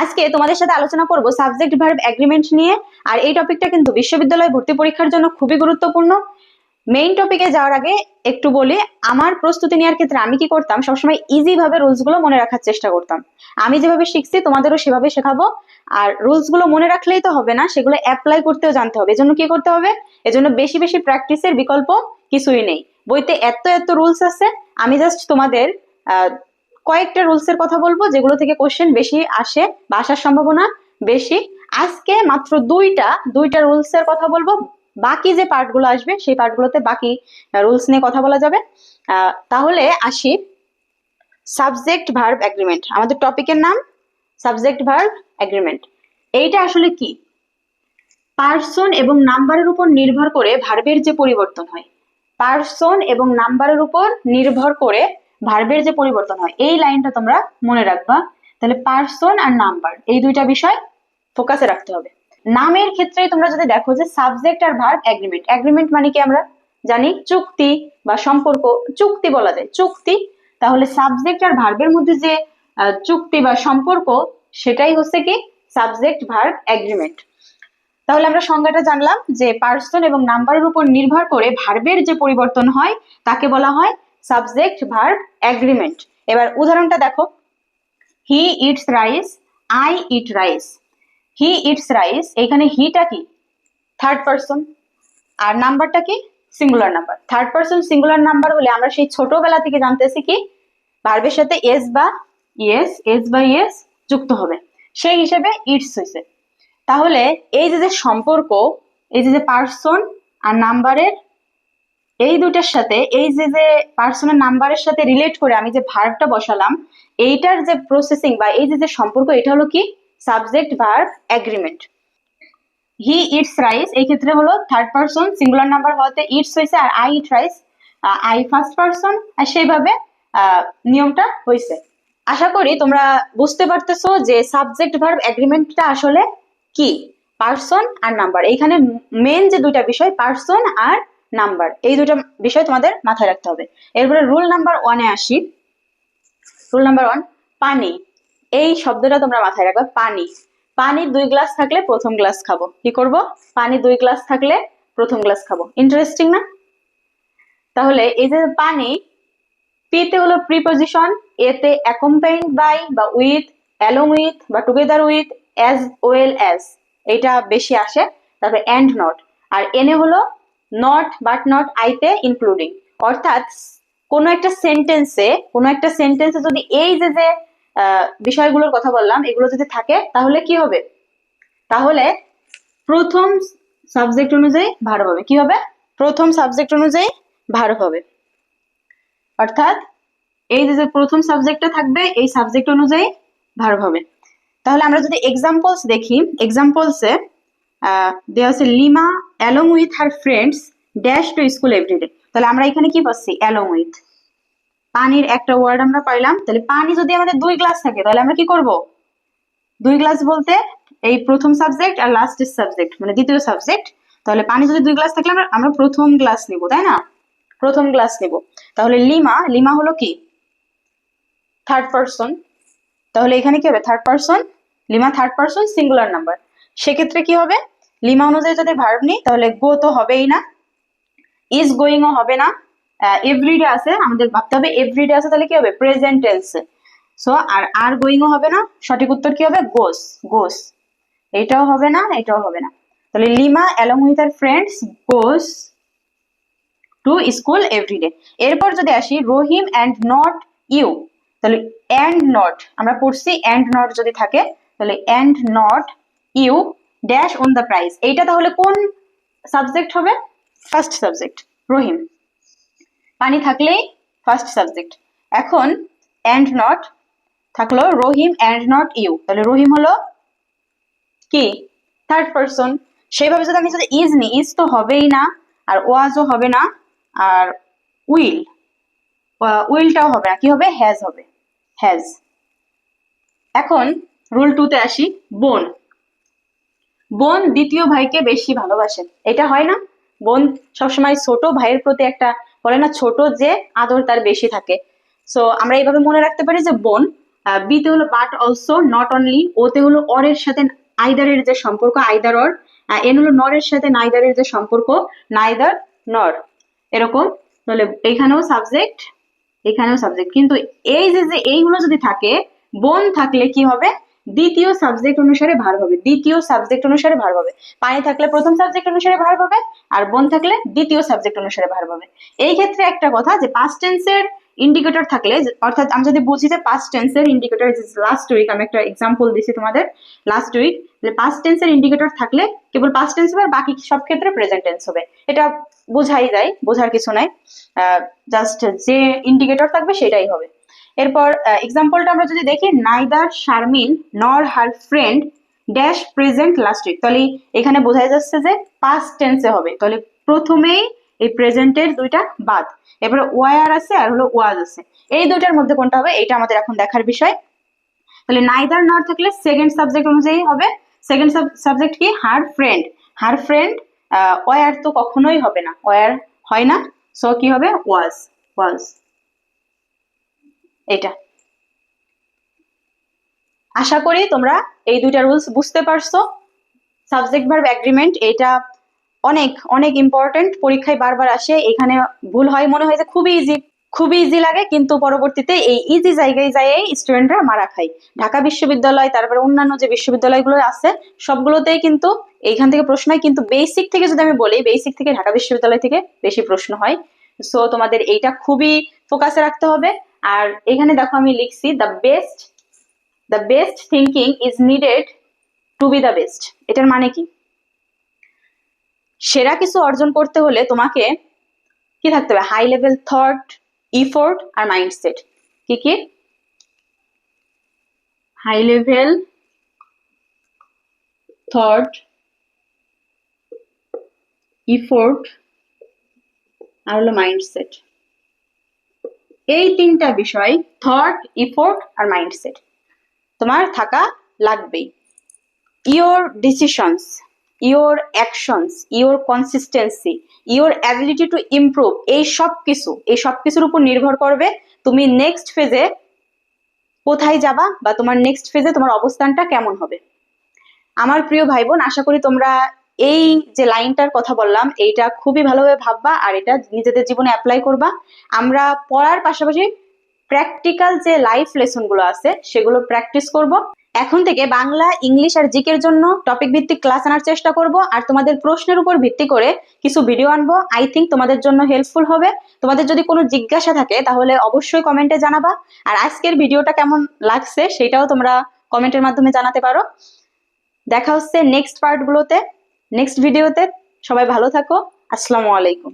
আজকে তোমাদের সাথে আলোচনা করব সাবজেক্ট ভার্ব এগ্রিমেন্ট নিয়ে। আর এই টপিকটা কিন্তু বিশ্ববিদ্যালয় ভর্তি পরীক্ষার জন্য খুবই গুরুত্বপূর্ণ। মেইন টপিকে যাওয়ার আগে একটু বলি, আমার প্রস্তুতি নেওয়ার ক্ষেত্রে আমি কি করতাম, সবসময় ইজি ভাবে রুলস গুলো মনে রাখার চেষ্টা করতাম। আমি যেভাবে শিখছি তোমাদেরও সেভাবে শেখাবো। আর রুলস গুলো মনে রাখলেই তো হবে না, সেগুলো অ্যাপ্লাই করতেও জানতে হবে। এজন্য কি করতে হবে? এজন্য বেশি বেশি প্র্যাকটিসের বিকল্প কিছুই নেই। বইতে এত এত রুলস আছে, আমি জাস্ট তোমাদের কয়েকটা রুলস এর কথা বলবো যেগুলো থেকে কোশ্চেন বেশি আসে বা আসার সম্ভাবনা বেশি। আজকে মাত্র দুইটা রুলস এর কথা বলবো, বাকি যে পার্ট গুলো আসবে সেই পার্ট গুলোতে বাকি রুলস নিয়ে কথা বলা যাবে। তাহলে আসি, সাবজেক্ট ভার্ব এগ্রিমেন্ট আমাদের টপিকের নাম, সাবজেক্ট ভার্ব এগ্রিমেন্ট। এইটা আসলে কি? পার্সন এবং নাম্বারের উপর নির্ভর করে ভার্বের যে পরিবর্তন হয়, পার্সন এবং নাম্বারের উপর নির্ভর করে ভার্বের যে পরিবর্তন হয়, এই লাইনটা তোমরা মনে রাখবা। তাহলে পার্সন আর নাম্বার এই দুইটা বিষয় ফোকাসে রাখতে হবে। নামের ক্ষেত্রে তোমরা যদি দেখো যে সাবজেক্ট আর ভার্ব এগ্রিমেন্ট, এগ্রিমেন্ট মানে কি আমরা জানি চুক্তি বা সম্পর্ক, চুক্তি বলা যায় চুক্তি। তাহলে সাবজেক্ট আর ভার্বের মধ্যে যে চুক্তি বা সম্পর্ক, সেটাই হচ্ছে কি সাবজেক্ট ভার্ব এগ্রিমেন্ট। তাহলে আমরা সংজ্ঞাটা জানলাম যে পার্সন এবং নাম্বারের উপর নির্ভর করে ভার্বের যে পরিবর্তন হয় তাকে বলা হয় সাবজেক্ট ভার্ব এগ্রিমেন্ট। এবার উদাহরণটা দেখো, হি eats rice, I eat rice. He eats rice, এখানে হিটা কি থার্ড পার্সন, আর নাম্বারটা কি singular number. Third person singular number হলে আমরা সেই ছোটবেলা থেকে জানতেছি কি ভার্বের সাথে এস বা ইয়েস যুক্ত হবে, সেই হিসেবে ইটস হয়েছে। তাহলে এই যে সম্পর্ক, এই যে পার্সন আর নাম্বারের, এই দুইটার সাথে এই যে পার্সনের নাম্বারের সাথে রিলেট করে আমি যে ভার্বটা বসালাম, এইটার যে প্রসেসিং বা এই যে সম্পর্ক, এটা হলো কি subject verb agreement. He eats rice এই ক্ষেত্রে হলো থার্ড পার্সন সিঙ্গুলার নাম্বার হওয়াতে ইটস হয়েছে, আর I eat rice I first person, আর সেইভাবে নিয়মটা হয়েছে। আশা করি তোমরা বুঝতে পারতেছো যে সাবজেক্ট ভার্ব এগ্রিমেন্টটা আসলে কি, পার্সন আর নাম্বার। এইখানে মেন যে দুইটা বিষয় পার্সন আর নাম্বার, এই দুইটা বিষয় তোমাদের মাথায় রাখতে হবে। এরপরে রুল নাম্বার 1-এ আসি। রুল নাম্বার 1, পানি। এই শব্দটা তোমরা মাথায় রাখবে, পানি। পানি 2 গ্লাস থাকলে প্রথম গ্লাস খাবো। কি করব? পানি 2 গ্লাস থাকলে প্রথম গ্লাস খাবো। ইন্টারেস্টিং না? তাহলে এই যে পানি, পিতে হলো প্রিপজিশন, এতে অ্যাকম্পাইন্ড বাই বা উইথ, অ্যালং উইথ বা together with, as well as, এটা বেশি আসে। তারপরে অ্যান্ড নট, আর এনে হলো নট বাট নট, আইতে ইনক্লুডিং। অর্থাৎ কোনো একটা সেন্টেন্সে যদি এই যে বিষয়গুলোর কথা বললাম এগুলো যদি থাকে, তাহলে কি হবে? তাহলে প্রথম সাবজেক্ট অনুযায়ী ভার্ব হবে। কি হবে? প্রথম সাবজেক্ট অনুযায়ী ভার্ব হবে। অর্থাৎ এই যে প্রথম সাবজেক্টটা থাকবে, এই সাবজেক্ট অনুযায়ী ভার্ব হবে। তাহলে আমরা যদি এক্সাম্পলস দেখি, এক্সাম্পলসে দেওয়া আছে Lima along with her friends dash to school everyday. তাহলে আমরা এখানে কি পাচ্ছি? Along with. পানির একটা ওয়ার্ড আমরা পাইলাম। তাহলে পানি যদি আমাদের 2 গ্লাস থাকে, তাহলে আমরা কি করব? 2 গ্লাস বলতে এই প্রথম সাবজেক্ট আর লাস্টের সাবজেক্ট মানে দ্বিতীয় সাবজেক্ট। তাহলে পানি যদি 2 গ্লাস থাকলে আমরা প্রথম গ্লাস নিব, তাই না? প্রথম গ্লাস নিব। তাহলে লিমা হলো কি থার্ড পার্সন। তাহলে এখানে কি হবে? Third person, lima third person singular number. সেক্ষেত্রে কি হবে? লিমা অনুযায়ী যদি ভার্ব নিই, তাহলে গো তো হবেই না, ইজ গোয়িং ও হবে না, এভরিডে আছে, আমাদের ভাবতে হবে এভরিডে আছে, তাহলে কি হবে? প্রেজেন্ট টেন্সে। সো আর গোয়িং ও হবে না, সঠিক উত্তর কি হবে? গোস। এটাও হবে না, এটাও হবে না। তাহলে Lima along with her friends goes to school everyday. এরপর যদি আসি রহিম অ্যান্ড নট ইউ, তাহলে অ্যান্ড নট আমরা পড়ছি, অ্যান্ড নট যদি থাকে তাহলে and not you dash on the prize. এইটা তাহলে কোন সাবজেক্ট হবে? First subject Rahim. পানি থাকলেই ফার্স্ট সাবজেক্ট। এখন অ্যান্ড নট থাকলো রহিম অ্যান্ড নট ইউ, তাহলে রহিম হলো কি থার্ড পার্সন। সেইভাবে যদি আমি ইজ নি, ইজ তো হবেই না, আর ওয়াজও হবে না, আর উইলটাও হবে না। কি হবে? হ্যাজ হবে, হ্যাজ। এখন রুল 2-তে আসি, বোন। বোন দ্বিতীয় ভাইকে বেশি ভালোবাসে। এটা হয় না? বোন সবসময় ছোট ভাইয়ের প্রতি একটা বলে না, ছোট যে আদর তার বেশি থাকে। সো আমরা এইভাবে মনে রাখতে পারি যে বোন বিতে হলো বাট অলসো, নট অনলি। ওতে হলো অরের সাথে আইদারের যে সম্পর্ক, আইদার অর। এন হলো নরের সাথে নাইদারের যে সম্পর্ক, নাইদার নর, এরকম। তাহলে এখানেও সাবজেক্ট, এখানেও সাবজেক্ট। কিন্তু এই যে যে এইগুলো যদি থাকে, বোন থাকলে কি হবে, দ্বিতীয় সাবজেক্ট অনুসারে ভার্ব হবে, দ্বিতীয় সাবজেক্ট অনুসারে ভার্ব হবে। পানি থাকলে প্রথম সাবজেক্ট অনুসারে ভার্ব হবে, আর বোন থাকলে দ্বিতীয় সাবজেক্ট অনুসারে ভার্ব হবে। এই ক্ষেত্রে একটা কথা, যে পাস্ট টেন্সের ইন্ডিকেটর থাকলে, অর্থাৎ আমি যদি বুঝি যে পাস্ট টেন্সের ইন্ডিকেটর, লাস্ট উইক আমি একটা এক্সাম্পল দিছি তোমাদের, লাস্ট উইক, পাস্ট টেন্সের ইন্ডিকেটর থাকলে কেবল পাস্ট টেন্স হবে, আর বাকি সব ক্ষেত্রে প্রেজেন্ট টেন্স হবে। এটা বোঝাই যায়, বোঝার কিছু নাই, জাস্ট যে ইন্ডিকেটর থাকবে সেটাই হবে। এরপর এক্সাম্পলটা আমরা যদি দেখি, neither Sharmin nor her friend dash present last week, তাহলে এখানে বোঝা যাচ্ছে যে পাস্ট টেন্সে হবে। তাহলে প্রথমেই এই প্রেজেন্টের দুইটা বাদ, এরপরে ওয়ার আছে আর হলো ওয়াজ আছে, এই দুইটার মধ্যে কোনটা হবে এটা আমাদের এখন দেখার বিষয়। তাহলে নাইদার নর থাকলে সেকেন্ড সাবজেক্ট অনুযায়ী হবে, সেকেন্ড সাবজেক্ট কি, her friend. Her friend, were তো কখনোই হবে না, ওয়ার হয় না, সো কি হবে, ওয়াজ, ওয়াজ। এটা আশা করি তোমরা এই দুইটা রুলস বুঝতে পারছো। সাবজেক্ট ভার্ব এগ্রিমেন্ট এটা অনেক অনেক ইম্পর্টেন্ট, পরীক্ষায় বারবার আসে। এখানে ভুল হয়, মনে হয় যে খুবই ইজি, খুবই ইজি লাগে, কিন্তু পরবর্তীতে এই ইজি জায়গায় যায় স্টুডেন্টরা মারা খায়। ঢাকা বিশ্ববিদ্যালয়, তারপরে অন্যান্য যে বিশ্ববিদ্যালয়গুলো আছে সবগুলোতেই কিন্তু এইখান থেকে প্রশ্ন হয়, কিন্তু বেসিক থেকে যদি আমি বলি, বেসিক থেকে ঢাকা বিশ্ববিদ্যালয় থেকে বেশি প্রশ্ন হয়। সো তোমাদের এইটা খুবই ফোকাসে রাখতে হবে। আর এখানে দেখো আমি লিখছি, the best thinking is needed to B the best. এটার মানে কি, সেরা কিছু অর্জন করতে হলে তোমাকে কি থাকতে হবে, হাই লেভেল থট, ইফোর্ট আর মাইন্ডসেট। কি কি, হাই লেভেল থট, ইফোর্ট আর হলো মাইন্ডসেট। এই তিনটা বিষয়, থট, ইফোর্ট আর মাইন্ডসেট, তোমার থাকা লাগবেই। Your decisions, your actions, your consistency, your ability to improve, এই সব কিছুর উপর নির্ভর করবে তুমি নেক্সট ফেজে কোথায় যাবা, বা তোমার নেক্সট ফেজে তোমার অবস্থানটা কেমন হবে। আমার প্রিয় ভাই বোন, আশা করি তোমরা এই যে লাইনটার কথা বললাম এইটা খুবই ভালোভাবে ভাববা, আর এটা নিজেদের জীবনে অ্যাপ্লাই করবা। আমরা পড়ার পাশাপাশি প্র্যাকটিক্যাল যে লাইফ লেসন গুলো আছে সেগুলো প্র্যাকটিস করব। এখন থেকে বাংলা, ইংলিশ আর জিকের জন্য টপিক ভিত্তিক ক্লাস আনার চেষ্টা করব, আর তোমাদের প্রশ্নের উপর ভিত্তি করে কিছু ভিডিও আনবো। আই থিঙ্ক তোমাদের জন্য হেল্পফুল হবে। তোমাদের যদি কোনো জিজ্ঞাসা থাকে তাহলে অবশ্যই কমেন্টে জানাবা, আর আজকের ভিডিওটা কেমন লাগছে সেটাও তোমরা কমেন্টের মাধ্যমে জানাতে পারো। দেখা হচ্ছে নেক্সট পার্টগুলোতে, নেক্সট ভিডিওতে। সবাই ভালো থাকো, আসসালামু আলাইকুম।